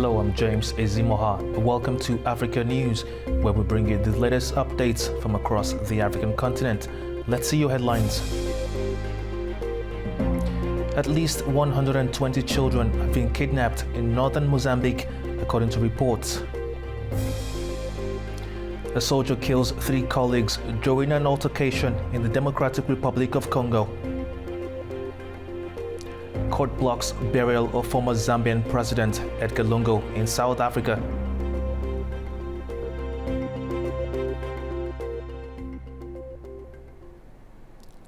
Hello, I'm James Ezimoha. Welcome to Africa News, where we bring you the latest updates from across the African continent. Let's see your headlines. At least 120 children have been kidnapped in northern Mozambique, according to reports. A soldier kills 3 colleagues during an altercation in the Democratic Republic of Congo. Court blocks burial of former Zambian President Edgar Lungu in South Africa.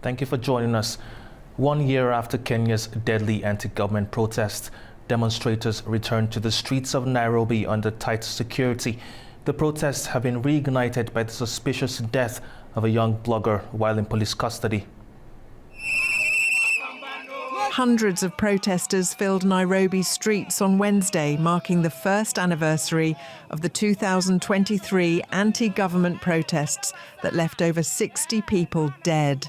Thank you for joining us. 1 year after Kenya's deadly anti-government protest, demonstrators returned to the streets of Nairobi under tight security. The protests have been reignited by the suspicious death of a young blogger while in police custody. Hundreds of protesters filled Nairobi's streets on Wednesday, marking the first anniversary of the 2023 anti-government protests that left over 60 people dead.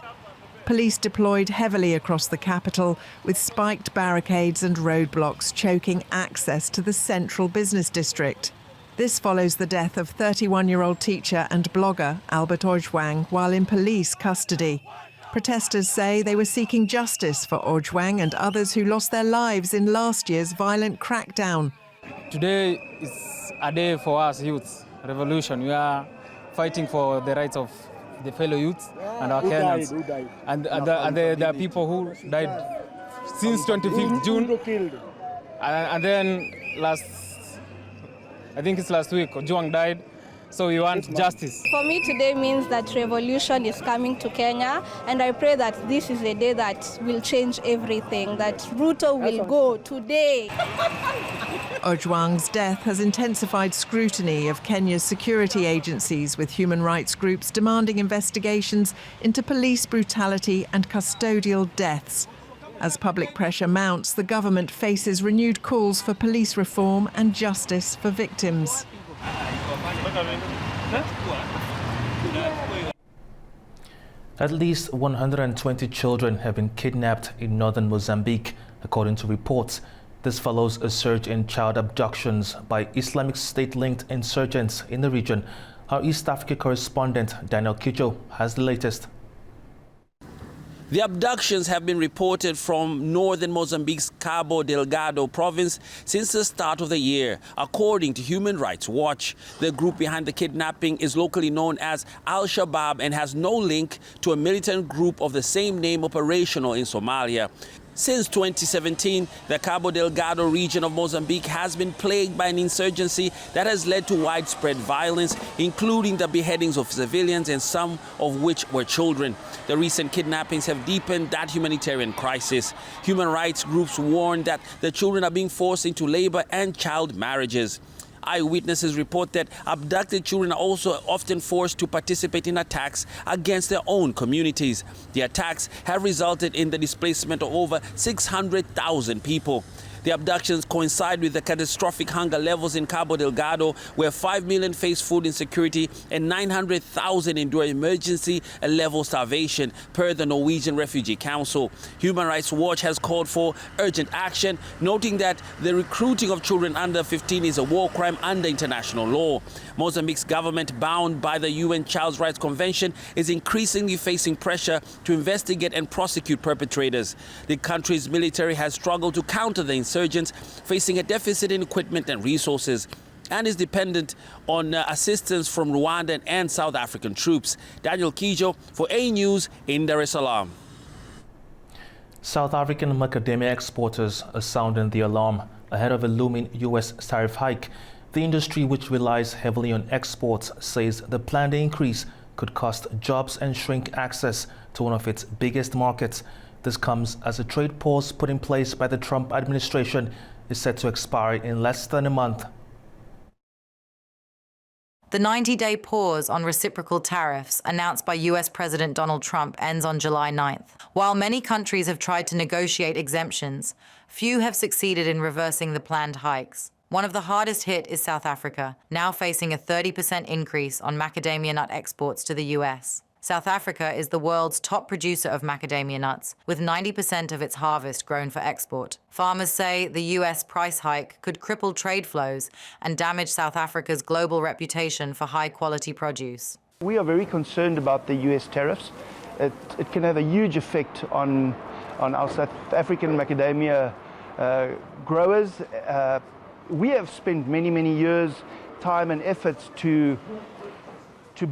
Police deployed heavily across the capital, with spiked barricades and roadblocks choking access to the central business district. This follows the death of 31-year-old teacher and blogger Albert Ojwang while in police custody. Protesters say they were seeking justice for Ojwang and others who lost their lives in last year's violent crackdown. Today is a day for us youths, revolution. We are fighting for the rights of the fellow youths and our Kenyans. Who died? And there are people who died since 25th June. And then last week, Ojwang died. So we want justice. For me, today means that revolution is coming to Kenya, and I pray that this is a day that will change everything, that Ruto will go today. Ojwang's death has intensified scrutiny of Kenya's security agencies, with human rights groups demanding investigations into police brutality and custodial deaths. As public pressure mounts, the government faces renewed calls for police reform and justice for victims. At least 120 children have been kidnapped in northern Mozambique, according to reports. This follows a surge in child abductions by Islamic State-linked insurgents in the region. Our East Africa correspondent, Daniel Kijo, has the latest. The abductions have been reported from northern Mozambique's Cabo Delgado province since the start of the year. According to Human Rights Watch, the group behind the kidnapping is locally known as Shabab and has no link to a militant group of the same name operational in Somalia. Since 2017, the Cabo Delgado region of Mozambique has been plagued by an insurgency that has led to widespread violence, including the beheadings of civilians, and some of which were children. The recent kidnappings have deepened that humanitarian crisis. Human rights groups warn that the children are being forced into labor and child marriages. Eyewitnesses report that abducted children are also often forced to participate in attacks against their own communities. The attacks have resulted in the displacement of over 600,000 people. The abductions coincide with the catastrophic hunger levels in Cabo Delgado, where 5 million face food insecurity and 900,000 endure emergency-level starvation, per the Norwegian Refugee Council. Human Rights Watch has called for urgent action, noting that the recruiting of children under 15 is a war crime under international law. Mozambique's government, bound by the UN Child Rights Convention, is increasingly facing pressure to investigate and prosecute perpetrators. The country's military has struggled to counter the insurgents, facing a deficit in equipment and resources, and is dependent on assistance from Rwandan and South African troops. Daniel Kijo for AnewZ in Dar es Salaam. South African macadamia exporters are sounding the alarm ahead of a looming U.S. tariff hike. The industry, which relies heavily on exports, says the planned increase could cost jobs and shrink access to one of its biggest markets. This comes as a trade pause put in place by the Trump administration is set to expire in less than a month. The 90-day pause on reciprocal tariffs announced by US President Donald Trump ends on July 9th. While many countries have tried to negotiate exemptions, few have succeeded in reversing the planned hikes. One of the hardest hit is South Africa, now facing a 30% increase on macadamia nut exports to the US. South Africa is the world's top producer of macadamia nuts, with 90% of its harvest grown for export. Farmers say the US price hike could cripple trade flows and damage South Africa's global reputation for high-quality produce. We are very concerned about the US tariffs. It can have a huge effect on our South African macadamia growers. We have spent many years, time and efforts to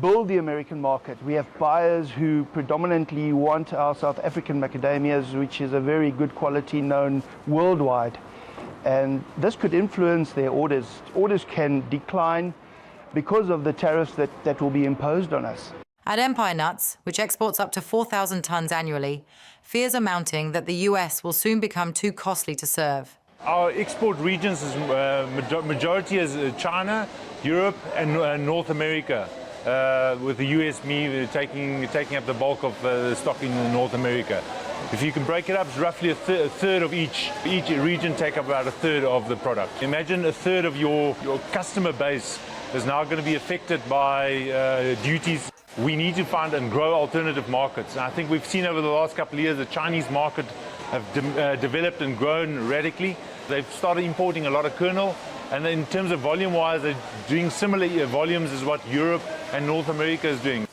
build the American market. We have buyers who predominantly want our South African macadamias, which is a very good quality known worldwide. And this could influence their orders. Orders can decline because of the tariffs that will be imposed on us. At Empire Nuts, which exports up to 4,000 tons annually, fears are mounting that the US will soon become too costly to serve. Our export regions is majority is China, Europe and North America. With the US taking up the bulk of the stock in North America. If you can break it up, it's roughly a third of each region take up about a third of the product. Imagine a third of your customer base is now going to be affected by duties. We need to find and grow alternative markets. And I think we've seen over the last couple of years the Chinese market have developed and grown radically. They've started importing a lot of kernel. And in terms of volume-wise, they're doing similar volumes as what Europe and North America is doing.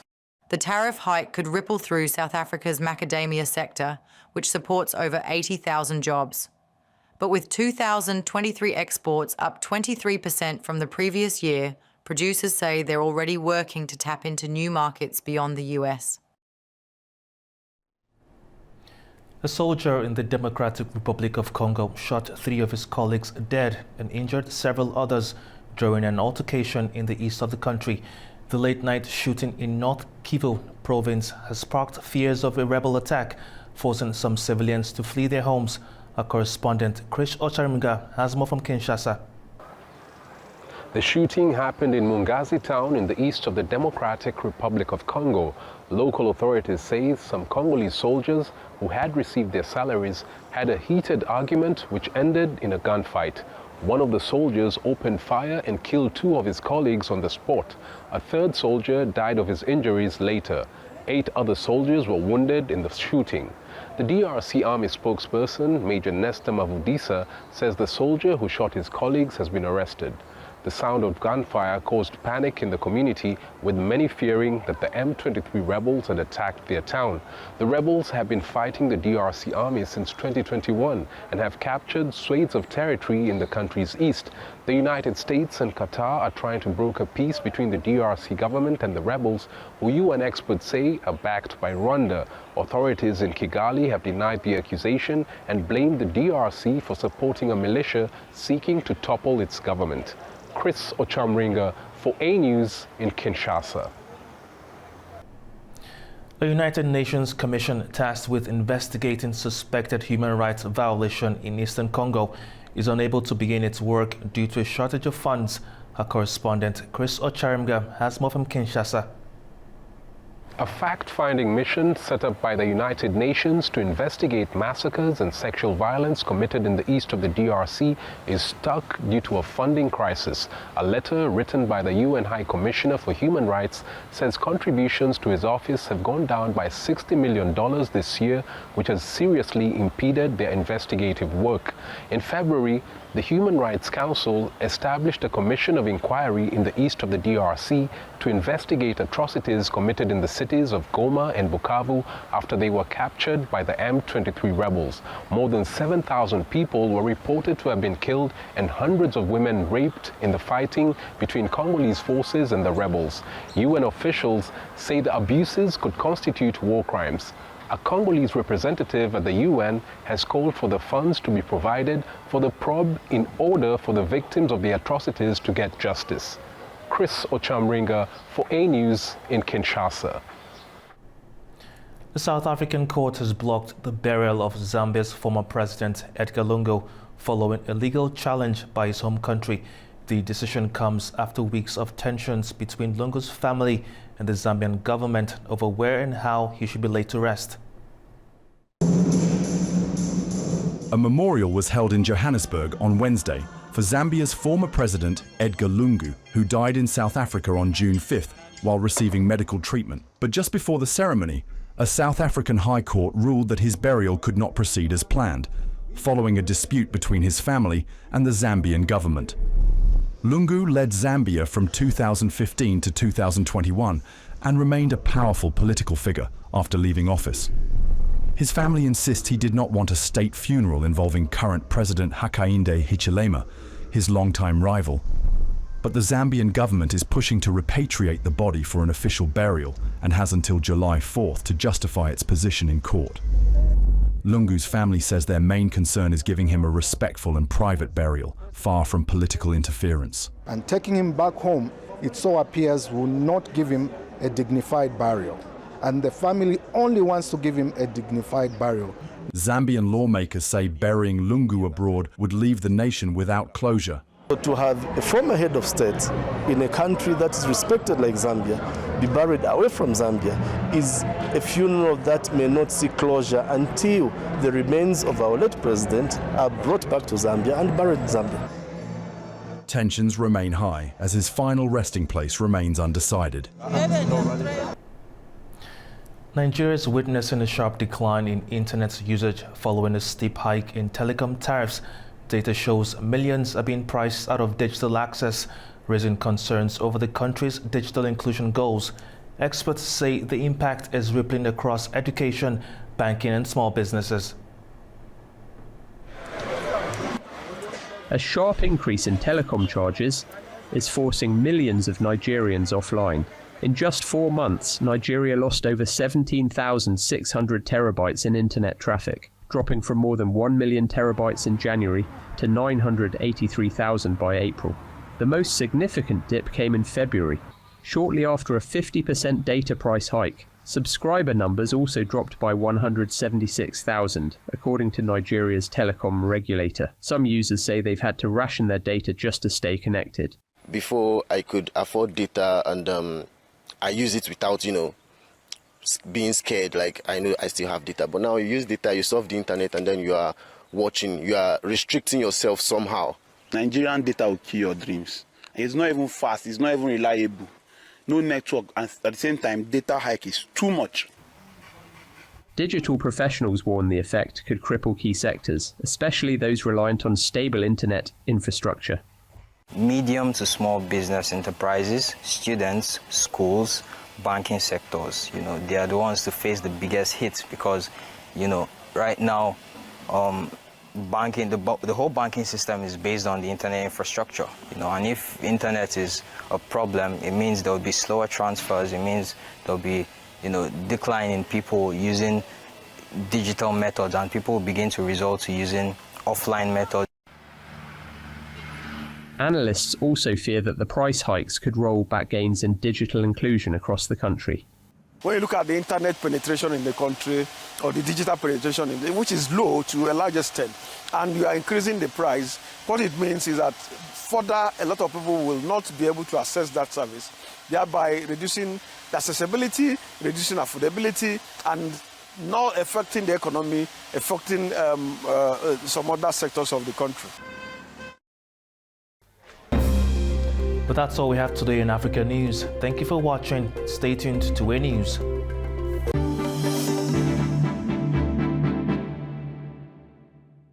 The tariff hike could ripple through South Africa's macadamia sector, which supports over 80,000 jobs. But with 2023 exports up 23% from the previous year, producers say they're already working to tap into new markets beyond the US. A soldier in the Democratic Republic of Congo shot 3 of his colleagues dead and injured several others during an altercation in the east of the country. The late-night shooting in North Kivu province has sparked fears of a rebel attack, forcing some civilians to flee their homes. Our correspondent Chris Ocharimga has more from Kinshasa. The shooting happened in Mungazi town in the east of the Democratic Republic of Congo. Local authorities say some Congolese soldiers who had received their salaries had a heated argument which ended in a gunfight. One of the soldiers opened fire and killed 2 of his colleagues on the spot. A third soldier died of his injuries later. 8 other soldiers were wounded in the shooting. The DRC Army spokesperson, Major Nestor Mavudisa, says the soldier who shot his colleagues has been arrested. The sound of gunfire caused panic in the community, with many fearing that the M23 rebels had attacked their town. The rebels have been fighting the DRC army since 2021 and have captured swathes of territory in the country's east. The United States and Qatar are trying to broker peace between the DRC government and the rebels, who UN experts say are backed by Rwanda. Authorities in Kigali have denied the accusation and blamed the DRC for supporting a militia seeking to topple its government. Chris Ochamringa for AnewZ in Kinshasa. A United Nations commission tasked with investigating suspected human rights violation in eastern Congo is unable to begin its work due to a shortage of funds. Our correspondent Chris Ocharimga has more from Kinshasa. A fact-finding mission set up by the United Nations to investigate massacres and sexual violence committed in the east of the DRC is stuck due to a funding crisis. A letter written by the UN High Commissioner for Human Rights says contributions to his office have gone down by $60 million this year, which has seriously impeded their investigative work. In February, the Human Rights Council established a commission of inquiry in the east of the DRC to investigate atrocities committed in the cities of Goma and Bukavu after they were captured by the M23 rebels. More than 7,000 people were reported to have been killed and hundreds of women raped in the fighting between Congolese forces and the rebels. UN officials say the abuses could constitute war crimes. A Congolese representative at the UN has called for the funds to be provided for the probe in order for the victims of the atrocities to get justice. Chris Ochamringa for AnewZ in Kinshasa. The South African court has blocked the burial of Zambia's former president Edgar Lungu following a legal challenge by his home country. The decision comes after weeks of tensions between Lungu's family and the Zambian government over where and how he should be laid to rest. A memorial was held in Johannesburg on Wednesday for Zambia's former president Edgar Lungu, who died in South Africa on June 5th while receiving medical treatment. But just before the ceremony, a South African High Court ruled that his burial could not proceed as planned, following a dispute between his family and the Zambian government. Lungu led Zambia from 2015 to 2021 and remained a powerful political figure after leaving office. His family insists he did not want a state funeral involving current President Hakainde Hichilema, his longtime rival. But the Zambian government is pushing to repatriate the body for an official burial and has until July 4th to justify its position in court. Lungu's family says their main concern is giving him a respectful and private burial, far from political interference. And taking him back home, it so appears, will not give him a dignified burial. And the family only wants to give him a dignified burial. Zambian lawmakers say burying Lungu abroad would leave the nation without closure. To have a former head of state in a country that is respected like Zambia be buried away from Zambia is a funeral that may not see closure until the remains of our late president are brought back to Zambia and buried in Zambia. Tensions remain high as his final resting place remains undecided. Nigeria is witnessing a sharp decline in internet usage following a steep hike in telecom tariffs. Data shows millions are being priced out of digital access, raising concerns over the country's digital inclusion goals. Experts say the impact is rippling across education, banking and small businesses. A sharp increase in telecom charges is forcing millions of Nigerians offline. In just 4 months, Nigeria lost over 17,600 terabytes in internet traffic, dropping from more than 1 million terabytes in January to 983,000 by April. The most significant dip came in February. Shortly after a 50% data price hike, subscriber numbers also dropped by 176,000, according to Nigeria's telecom regulator. Some users say they've had to ration their data just to stay connected. Before I could afford data and I use it without, being scared, like I know I still have data. But now you use data, you surf the internet, and then you are watching, you are restricting yourself somehow. Nigerian data will kill your dreams. It's not even fast, it's not even reliable. No network, and at the same time, data hike is too much. Digital professionals warn the effect could cripple key sectors, especially those reliant on stable internet infrastructure. Medium to small business enterprises, students, schools, banking sectors, they are the ones to face the biggest hits because, right now, banking, the whole banking system is based on the internet infrastructure, and if internet is a problem, it means there will be slower transfers, it means there will be, decline in people using digital methods, and people will begin to resort to using offline methods. Analysts also fear that the price hikes could roll back gains in digital inclusion across the country. When you look at the internet penetration in the country, or the digital penetration, which is low to a large extent, and you are increasing the price, what it means is that further a lot of people will not be able to access that service, thereby reducing the accessibility, reducing affordability, and not affecting the economy, affecting some other sectors of the country. But that's all we have today in Africa News. Thank you for watching. Stay tuned to AnewZ.